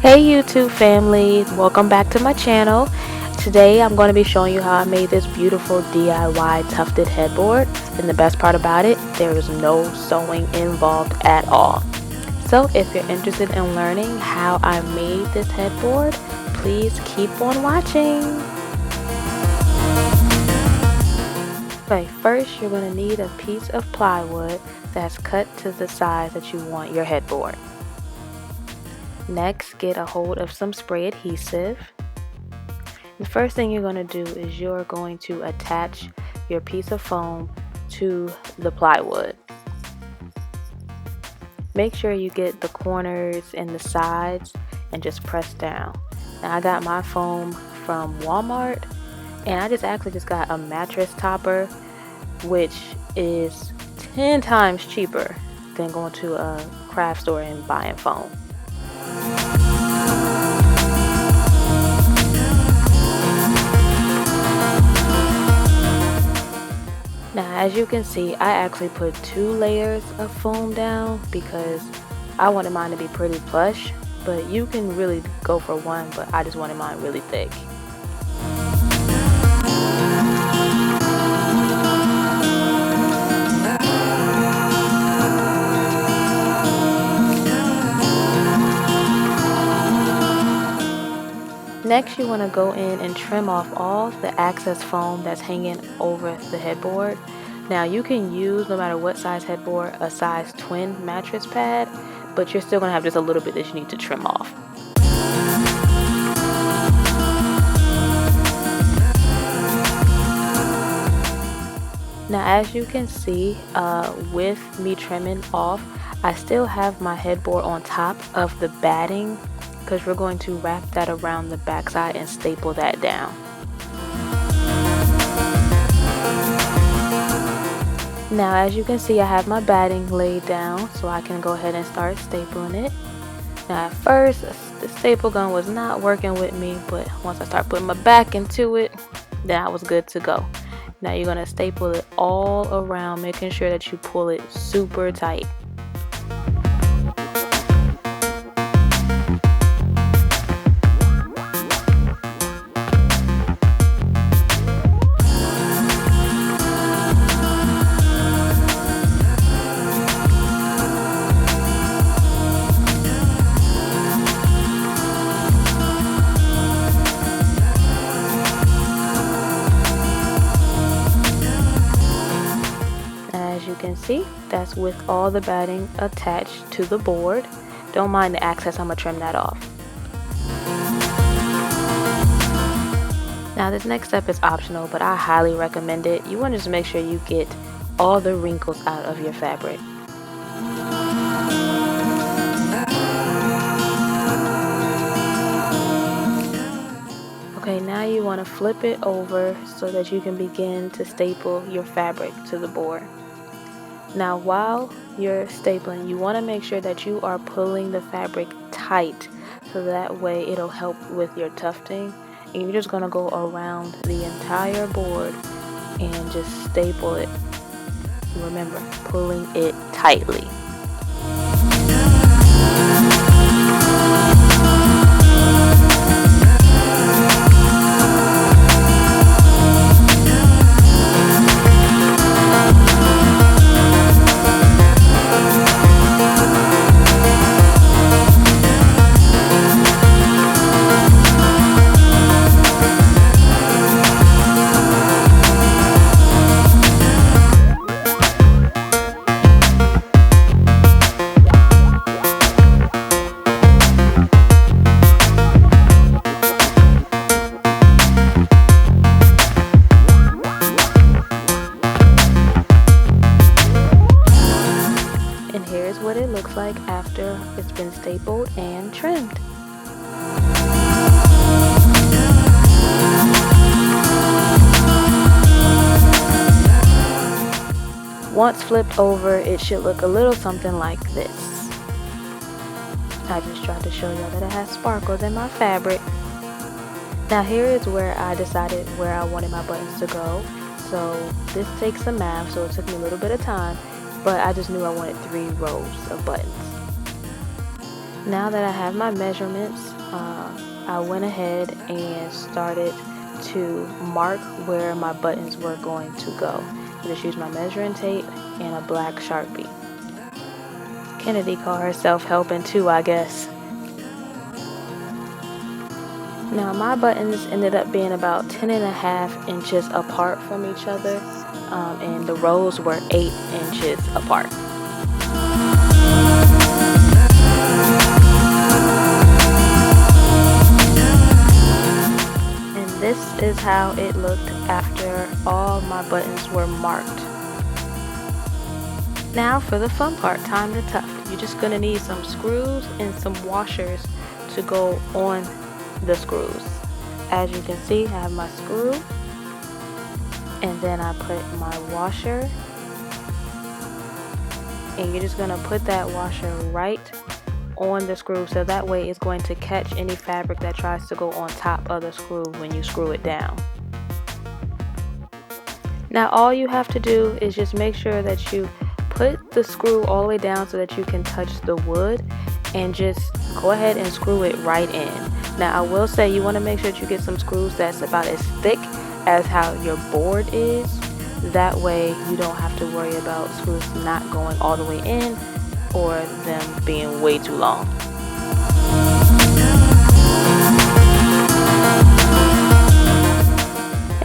Hey YouTube family, welcome back to my channel. Today I'm going to be showing you how I made this beautiful DIY tufted headboard, and the best part about it, there is no sewing involved at all. So if you're interested in learning how I made this headboard, please keep on watching. Okay, first you're going to need a piece of plywood that's cut to the size that you want your headboard. Next, get a hold of some spray adhesive. The first thing you're going to do is you're going to attach your piece of foam to the plywood. Make sure you get the corners and the sides and just press down. Now I got my foam from Walmart, and I actually just got a mattress topper, which is 10 times cheaper than going to a craft store and buying foam. Now as you can see, I actually put 2 layers of foam down because I wanted mine to be pretty plush, but you can really go for one, but I just wanted mine really thick. Next, you want to go in and trim off all the excess foam that's hanging over the headboard. Now you can use, no matter what size headboard, a size twin mattress pad, but you're still going to have just a little bit that you need to trim off. Now as you can see, with me trimming off, I still have my headboard on top of the batting, because we're going to wrap that around the backside and staple that down. Now as you can see, I have my batting laid down, so I can go ahead and start stapling it. Now at first the staple gun was not working with me, but once I start putting my back into it, then I was good to go. Now you're going to staple it all around, making sure that you pull it super tight. As you can see, that's with all the batting attached to the board. Don't mind the access, I'm going to trim that off. Now this next step is optional, but I highly recommend it. You want to just make sure you get all the wrinkles out of your fabric. Okay, now you want to flip it over so that you can begin to staple your fabric to the board. Now while you're stapling, you want to make sure that you are pulling the fabric tight, so that way it'll help with your tufting. And you're just going to go around the entire board and just staple it. Remember, pulling it tightly. And here's what it looks like after it's been stapled and trimmed. Once flipped over, it should look a little something like this. I just tried to show you that it has sparkles in my fabric. Now here is where I decided where I wanted my buttons to go. So this takes some math, so it took me a little bit of time, but I just knew I wanted 3 rows of buttons. Now that I have my measurements, I went ahead and started to mark where my buttons were going to go. I just used my measuring tape and a black Sharpie. Kennedy called herself helping too, I guess. Now my buttons ended up being about 10.5 inches apart from each other, and the rows were 8 inches apart. And this is how it looked after all my buttons were marked. Now for the fun part, time to tuft. You're just gonna need some screws and some washers to go on the screws. As you can see, I have my screw, and then I put my washer, and you're just gonna put that washer right on the screw, so that way it's going to catch any fabric that tries to go on top of the screw when you screw it down. Now all you have to do is just make sure that you put the screw all the way down so that you can touch the wood, and just go ahead and screw it right in. Now I will say you want to make sure that you get some screws that's about as thick as how your board is. That way you don't have to worry about screws not going all the way in or them being way too long.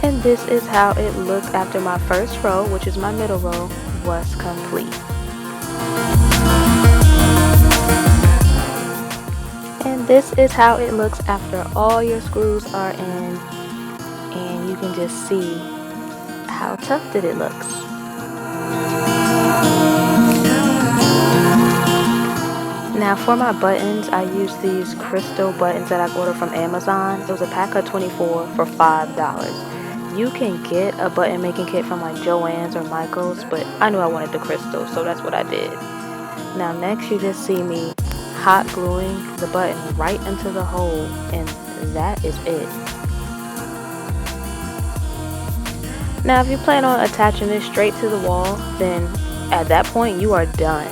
And this is how it looked after my first row, which is my middle row, was complete. And this is how it looks after all your screws are in, and you can just see how tufted it looks. Now for my buttons, I used these crystal buttons that I ordered from Amazon. It was a pack of 24 for $5. You can get a button making kit from like Joann's or Michael's, but I knew I wanted the crystal, so that's what I did. Now next you just see me hot gluing the button right into the hole, and that is it. Now if you plan on attaching this straight to the wall, then at that point you are done.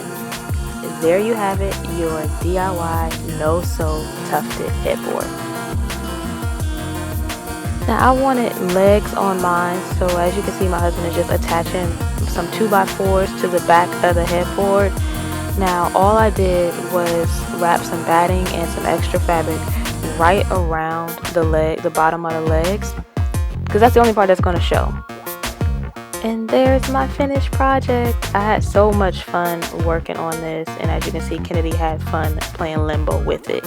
There you have it, your DIY no-sew tufted headboard. Now I wanted legs on mine, so as you can see my husband is just attaching some 2x4s to the back of the headboard. Now all I did was wrap some batting and some extra fabric right around the bottom of the legs, because that's the only part that's going to show. And there's my finished project. I had so much fun working on this, and as you can see, Kennedy had fun playing limbo with it.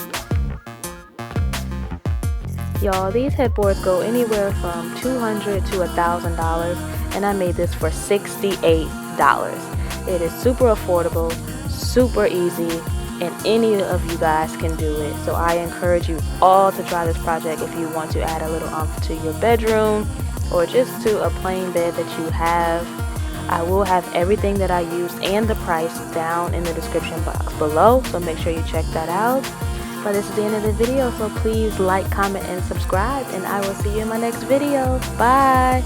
Y'all, these headboards go anywhere from $200 to $1,000, and I made this for $68. It is super affordable, super easy, and any of you guys can do it. So I encourage you all to try this project if you want to add a little oomph to your bedroom or just to a plain bed that you have. I will have everything that I used and the price down in the description box below, so make sure you check that out. But this is the end of the video, so please like, comment, and subscribe, and I will see you in my next video. Bye!